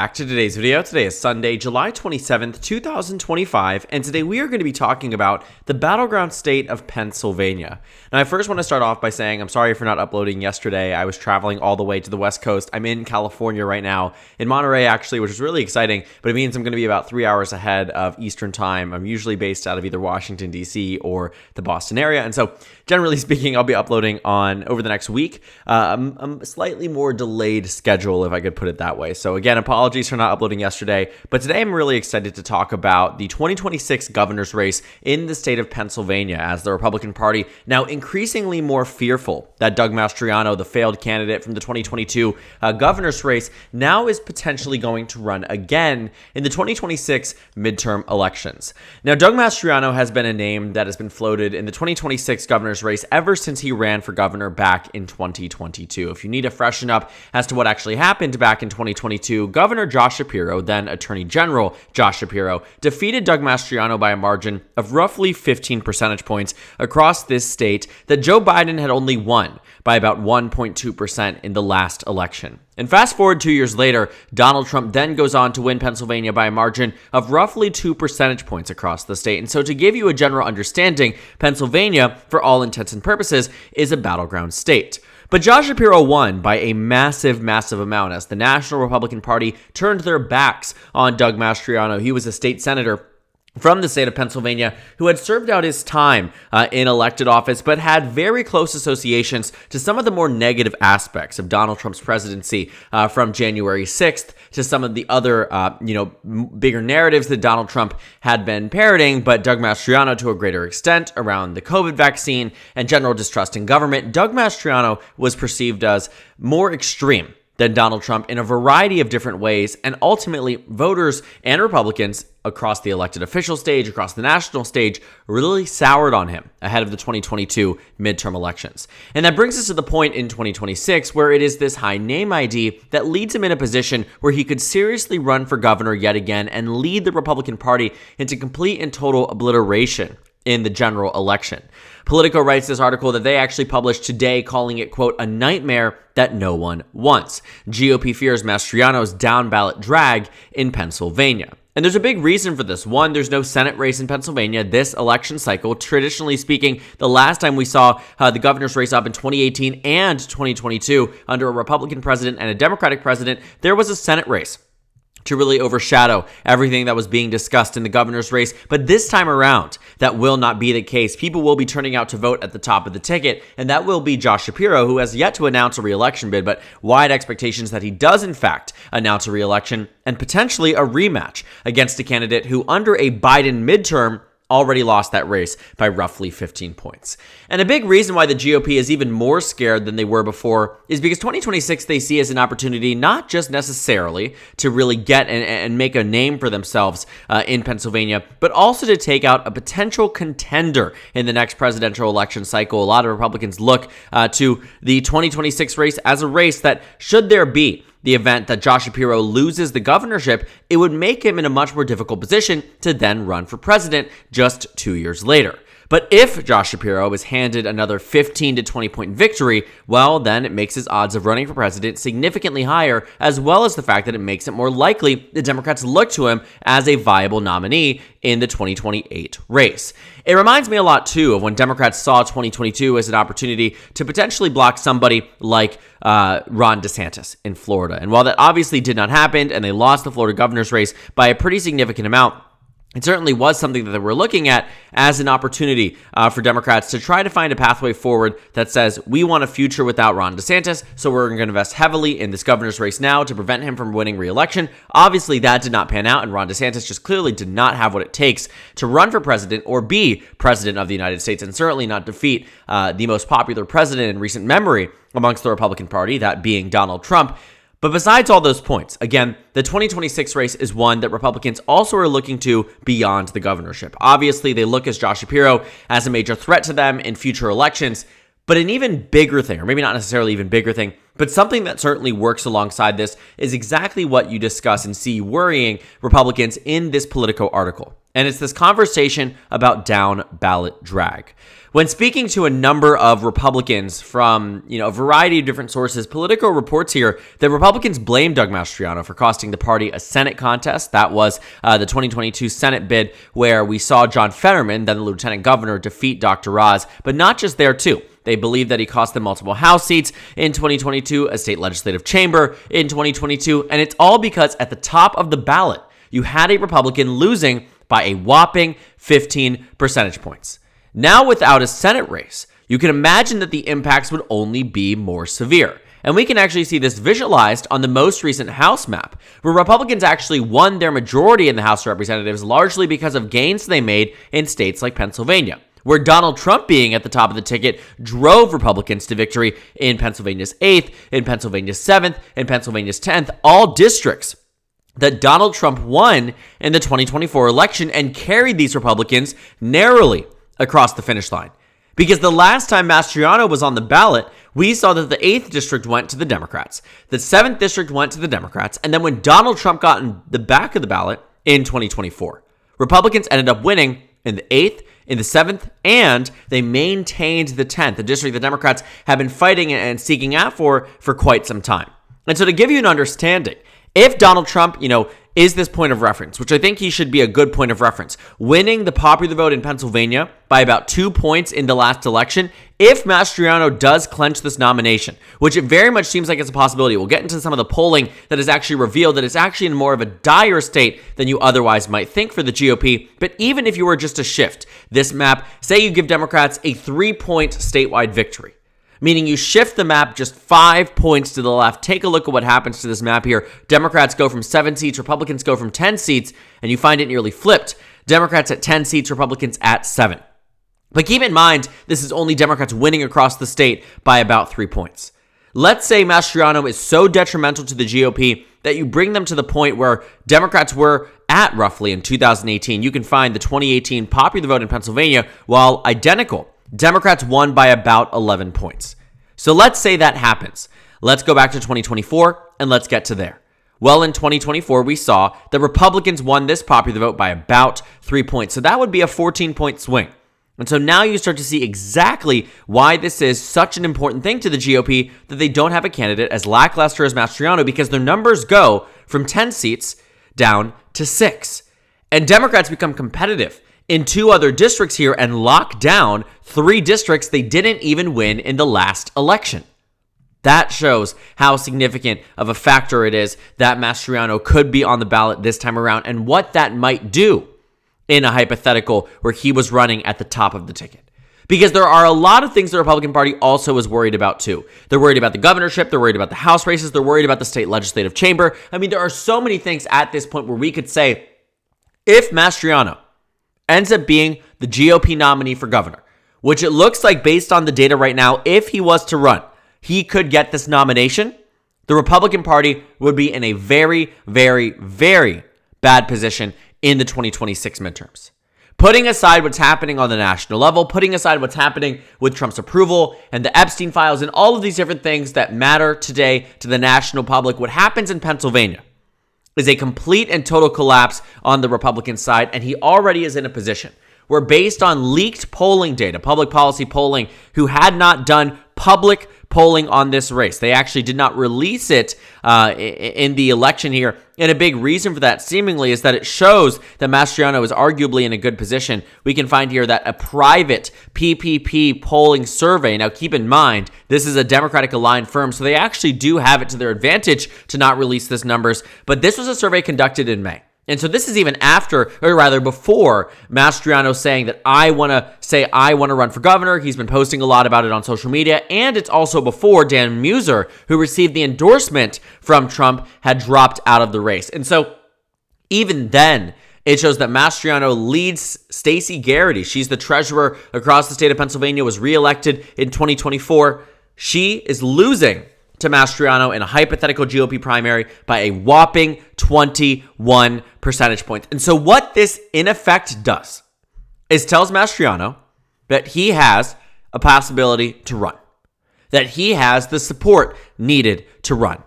Back to today's video. Today is Sunday, July 27th, 2025, and today we are going to be talking about the battleground state of Pennsylvania. Now, I first want to start off by saying I'm sorry for not uploading yesterday. I was traveling all the way to the West Coast. I'm in California right now, in Monterey actually, which is really exciting, but it means I'm going to be about 3 hours ahead of Eastern time. I'm usually based out of either Washington, D.C. or the Boston area, and so generally speaking, I'll be uploading over the next week. A slightly more delayed schedule, if I could put it that way. So again, apologies for not uploading yesterday, but today I'm really excited to talk about the 2026 governor's race in the state of Pennsylvania, as the Republican Party now increasingly more fearful that Doug Mastriano, the failed candidate from the 2022 governor's race, now is potentially going to run again in the 2026 midterm elections. Now, Doug Mastriano has been a name that has been floated in the 2026 governor's race ever since he ran for governor back in 2022. If you need to freshen up as to what actually happened back in 2022, Governor Josh Shapiro, then Attorney General Josh Shapiro, defeated Doug Mastriano by a margin of roughly 15 percentage points across this state that Joe Biden had only won by about 1.2% in the last election. And fast forward 2 years later, Donald Trump then goes on to win Pennsylvania by a margin of roughly 2 percentage points across the state. And so to give you a general understanding, Pennsylvania, for all intents and purposes, is a battleground state. But Josh Shapiro won by a massive amount as the National Republican Party turned their backs on Doug Mastriano. He was a state senator from the state of Pennsylvania who had served out his time in elected office, but had very close associations to some of the more negative aspects of Donald Trump's presidency from January 6th to some of the other, bigger narratives that Donald Trump had been parroting, but Doug Mastriano to a greater extent around the COVID vaccine and general distrust in government. Doug Mastriano was perceived as more extreme than Donald Trump in a variety of different ways, and ultimately voters and Republicans across the elected official stage, across the national stage, really soured on him ahead of the 2022 midterm elections. And that brings us to the point in 2026 where it is this high name ID that leads him in a position where he could seriously run for governor yet again and lead the Republican Party into complete and total obliteration in the general election. Politico writes this article that they actually published today, calling it, quote, a nightmare that no one wants. GOP fears Mastriano's down-ballot drag in Pennsylvania. And there's a big reason for this. One, there's no Senate race in Pennsylvania this election cycle. Traditionally speaking, the last time we saw the governor's race up in 2018 and 2022 under a Republican president and a Democratic president, there was a Senate race to really overshadow everything that was being discussed in the governor's race. But this time around, that will not be the case. People will be turning out to vote at the top of the ticket, and that will be Josh Shapiro, who has yet to announce a re-election bid, but wide expectations that he does, in fact, announce a re-election and potentially a rematch against a candidate who, under a Biden midterm, already lost that race by roughly 15 points. And a big reason why the GOP is even more scared than they were before is because 2026 they see as an opportunity not just necessarily to really get and make a name for themselves in Pennsylvania, but also to take out a potential contender in the next presidential election cycle. A lot of Republicans look to the 2026 race as a race that, should there be the event that Josh Shapiro loses the governorship, it would make him in a much more difficult position to then run for president just 2 years later. But if Josh Shapiro is handed another 15 to 20 point victory, well, then it makes his odds of running for president significantly higher, as well as the fact that it makes it more likely the Democrats look to him as a viable nominee in the 2028 race. It reminds me a lot, too, of when Democrats saw 2022 as an opportunity to potentially block somebody like Ron DeSantis in Florida. And while that obviously did not happen, and they lost the Florida governor's race by a pretty significant amount, it certainly was something that they were looking at as an opportunity for Democrats to try to find a pathway forward that says, we want a future without Ron DeSantis, so we're going to invest heavily in this governor's race now to prevent him from winning re-election. Obviously, that did not pan out, and Ron DeSantis just clearly did not have what it takes to run for president or be president of the United States, and certainly not defeat the most popular president in recent memory amongst the Republican Party, that being Donald Trump. But besides all those points, again, the 2026 race is one that Republicans also are looking to beyond the governorship. Obviously, they look as Josh Shapiro as a major threat to them in future elections, but an even bigger thing, or maybe not necessarily even bigger thing, but something that certainly works alongside this is exactly what you discuss and see worrying Republicans in this Politico article. And it's this conversation about down-ballot drag. When speaking to a number of Republicans from, a variety of different sources, Politico reports here that Republicans blame Doug Mastriano for costing the party a Senate contest. That was the 2022 Senate bid where we saw John Fetterman, then the lieutenant governor, defeat Dr. Oz, but not just there too. They believe that he cost them multiple House seats in 2022, a state legislative chamber in 2022, and it's all because at the top of the ballot, you had a Republican losing by a whopping 15 percentage points. Now, without a Senate race, you can imagine that the impacts would only be more severe. And we can actually see this visualized on the most recent House map, where Republicans actually won their majority in the House of Representatives largely because of gains they made in states like Pennsylvania, where Donald Trump being at the top of the ticket drove Republicans to victory in Pennsylvania's 8th, in Pennsylvania's 7th, in Pennsylvania's 10th, all districts that Donald Trump won in the 2024 election and carried these Republicans narrowly across the finish line. Because the last time Mastriano was on the ballot, we saw that the 8th district went to the Democrats, the 7th district went to the Democrats, and then when Donald Trump got in the back of the ballot in 2024, Republicans ended up winning in the 8th, in the 7th, and they maintained the 10th, the district the Democrats have been fighting and seeking out for quite some time. And so to give you an understanding, if Donald Trump, is this point of reference, which I think he should be a good point of reference, winning the popular vote in Pennsylvania by about 2 points in the last election, if Mastriano does clinch this nomination, which it very much seems like it's a possibility, we'll get into some of the polling that has actually revealed that it's actually in more of a dire state than you otherwise might think for the GOP. But even if you were just to shift this map, say you give Democrats a 3-point statewide victory, meaning you shift the map just 5 points to the left. Take a look at what happens to this map here. Democrats go from 7 seats, Republicans go from 10 seats, and you find it nearly flipped. Democrats at 10 seats, Republicans at 7. But keep in mind, this is only Democrats winning across the state by about 3 points. Let's say Mastriano is so detrimental to the GOP that you bring them to the point where Democrats were at roughly in 2018. You can find the 2018 popular vote in Pennsylvania, while identical, Democrats won by about 11 points. So let's say that happens. Let's go back to 2024 and let's get to there. Well, in 2024, we saw the Republicans won this popular vote by about 3 points. So that would be a 14-point swing. And so now you start to see exactly why this is such an important thing to the GOP that they don't have a candidate as lackluster as Mastriano, because their numbers go from 10 seats down to 6. And Democrats become competitive in 2 other districts here and lock down 3 districts they didn't even win in the last election. That shows how significant of a factor it is that Mastriano could be on the ballot this time around and what that might do in a hypothetical where he was running at the top of the ticket. Because there are a lot of things the Republican Party also is worried about too. They're worried about the governorship, they're worried about the House races, they're worried about the state legislative chamber. I mean, there are so many things at this point where we could say, if Mastriano ends up being the GOP nominee for governor, which it looks like based on the data right now, if he was to run, he could get this nomination, the Republican Party would be in a very, very, very bad position in the 2026 midterms. Putting aside what's happening on the national level, putting aside what's happening with Trump's approval and the Epstein files and all of these different things that matter today to the national public, what happens in Pennsylvania is a complete and total collapse on the Republican side, and he already is in a position where, based on leaked polling data, public policy polling, who had not done public polling on this race. They actually did not release it in the election here. And a big reason for that seemingly is that it shows that Mastriano is arguably in a good position. We can find here that a private PPP polling survey, now keep in mind, this is a Democratic aligned firm, so they actually do have it to their advantage to not release this numbers. But this was a survey conducted in May. And so this is even after, or rather before, Mastriano saying that I want to run for governor. He's been posting a lot about it on social media. And it's also before Dan Muser, who received the endorsement from Trump, had dropped out of the race. And so even then, it shows that Mastriano leads Stacey Garrity. She's the treasurer across the state of Pennsylvania, was reelected in 2024. She is losing to Mastriano in a hypothetical GOP primary by a whopping 21 percentage points. And so what this in effect does is tells Mastriano that he has a possibility to run, that he has the support needed to run.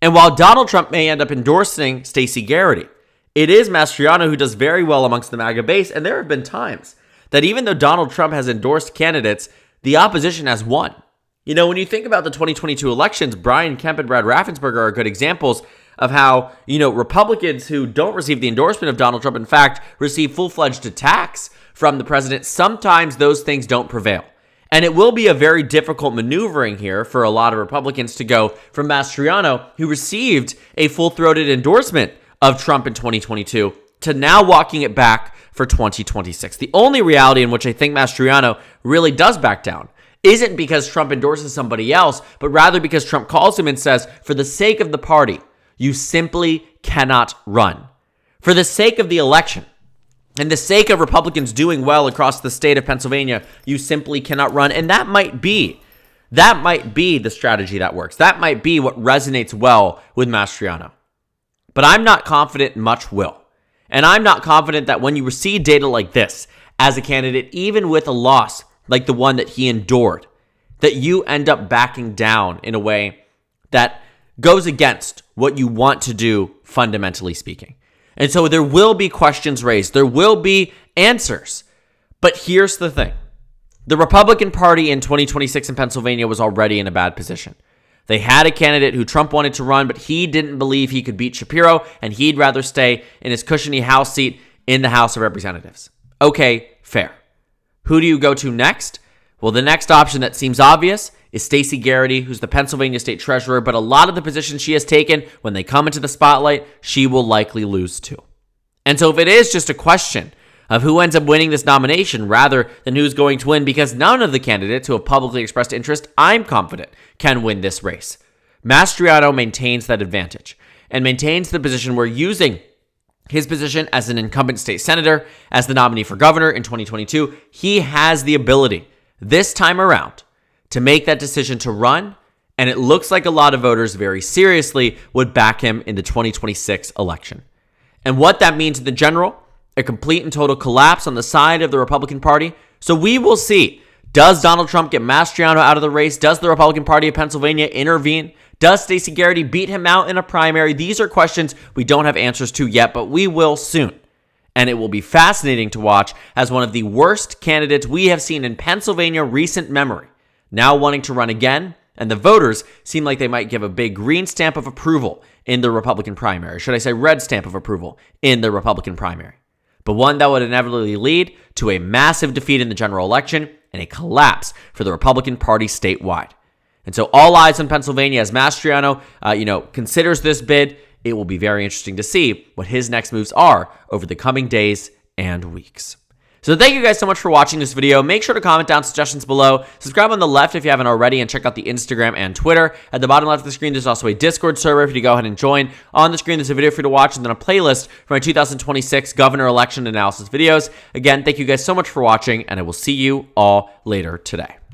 And while Donald Trump may end up endorsing Stacey Garrity, it is Mastriano who does very well amongst the MAGA base, and there have been times that even though Donald Trump has endorsed candidates, the opposition has won. You know, when you think about the 2022 elections, Brian Kemp and Brad Raffensperger are good examples of how, Republicans who don't receive the endorsement of Donald Trump, in fact, receive full-fledged attacks from the president. Sometimes those things don't prevail. And it will be a very difficult maneuvering here for a lot of Republicans to go from Mastriano, who received a full-throated endorsement of Trump in 2022, to now walking it back for 2026. The only reality in which I think Mastriano really does back down isn't because Trump endorses somebody else, but rather because Trump calls him and says, for the sake of the party, you simply cannot run. For the sake of the election, and the sake of Republicans doing well across the state of Pennsylvania, you simply cannot run. And that might be the strategy that works. That might be what resonates well with Mastriano. But I'm not confident much will. And I'm not confident that when you receive data like this as a candidate, even with a loss like the one that he endured, that you end up backing down in a way that goes against what you want to do, fundamentally speaking. And so there will be questions raised. There will be answers. But here's the thing. The Republican Party in 2026 in Pennsylvania was already in a bad position. They had a candidate who Trump wanted to run, but he didn't believe he could beat Shapiro, and he'd rather stay in his cushiony House seat in the House of Representatives. Okay, fair. Who do you go to next? Well, the next option that seems obvious is Stacey Garrity, who's the Pennsylvania State Treasurer, but a lot of the positions she has taken, when they come into the spotlight, she will likely lose to. And so if it is just a question of who ends up winning this nomination rather than who's going to win, because none of the candidates who have publicly expressed interest, I'm confident, can win this race. Mastriano maintains that advantage and maintains the position where, using his position as an incumbent state senator, as the nominee for governor in 2022, he has the ability this time around to make that decision to run, and it looks like a lot of voters very seriously would back him in the 2026 election. And what that means in the general, a complete and total collapse on the side of the Republican Party. So we will see. Does Donald Trump get Mastriano out of the race? Does the Republican Party of Pennsylvania intervene? Does Stacey Garrity beat him out in a primary? These are questions we don't have answers to yet, but we will soon. And it will be fascinating to watch as one of the worst candidates we have seen in Pennsylvania recent memory now wanting to run again, and the voters seem like they might give a big green stamp of approval in the Republican primary. Should I say red stamp of approval in the Republican primary? But one that would inevitably lead to a massive defeat in the general election and a collapse for the Republican Party statewide. And so all eyes on Pennsylvania as Mastriano, considers this bid. It will be very interesting to see what his next moves are over the coming days and weeks. So thank you guys so much for watching this video. Make sure to comment down suggestions below. Subscribe on the left if you haven't already, and check out the Instagram and Twitter. At the bottom left of the screen, there's also a Discord server for you to go ahead and join. On the screen, there's a video for you to watch, and then a playlist for my 2026 governor election analysis videos. Again, thank you guys so much for watching, and I will see you all later today.